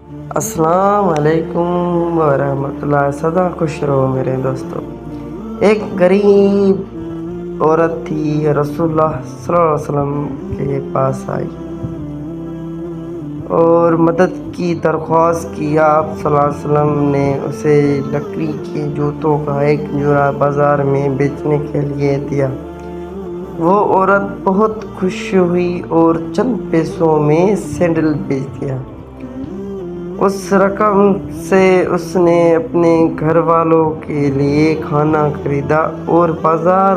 السلام علیکم ورحمۃ اللہ، سدا خوش رہو میرے دوستو۔ ایک غریب عورت تھی، رسول اللہ صلی اللہ علیہ وسلم کے پاس آئی اور مدد کی درخواست کی۔ آپ صلی اللہ علیہ وسلم نے اسے لکڑی کے جوتوں کا ایک جوڑا بازار میں بیچنے کے لیے دیا۔ وہ عورت بہت خوش ہوئی اور چند پیسوں میں سینڈل بیچ دیا۔ اس رقم سے اس نے اپنے گھر والوں کے لیے کھانا خریدا اور بازار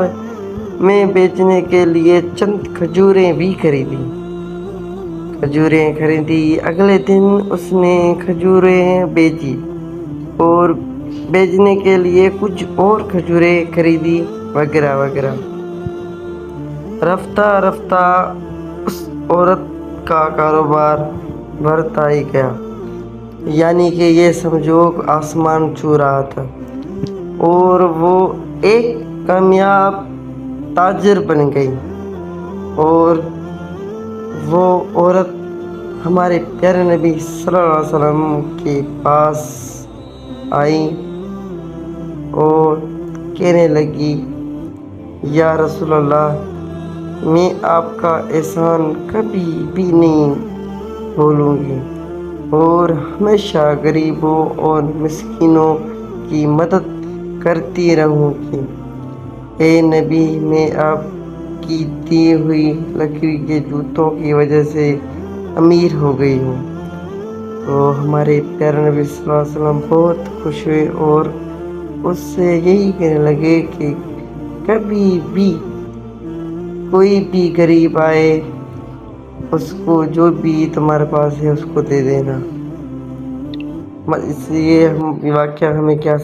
میں بیچنے کے لیے چند کھجوریں بھی خریدی۔ اگلے دن اس نے کھجوریں بیچی اور بیچنے کے لیے کچھ اور کھجوریں خریدی وغیرہ وغیرہ۔ رفتہ رفتہ اس عورت کا کاروبار بڑھتا ہی گیا، یعنی کہ یہ سمجھو آسمان چھو رہا تھا، اور وہ ایک کامیاب تاجر بن گئی۔ اور وہ عورت ہمارے پیارے نبی صلی اللہ علیہ وسلم کے پاس آئی اور کہنے لگی، یا رسول اللہ، میں آپ کا احسان کبھی بھی نہیں بھولوں گی اور ہمیشہ غریبوں اور مسکینوں کی مدد کرتی رہوں گی۔ اے نبی، میں آپ کی دی ہوئی لکڑی کے جوتوں کی وجہ سے امیر ہو گئی ہوں۔ تو ہمارے پیارے نبی صلی اللہ علیہ وسلم بہت خوش ہوئے اور اس سے یہی کہنے لگے کہ کبھی بھی کوئی بھی غریب آئے، اس کو جو بھی تمہارے پاس ہے اس کو دے دینا۔ اس لیے واقعہ ہمیں کیا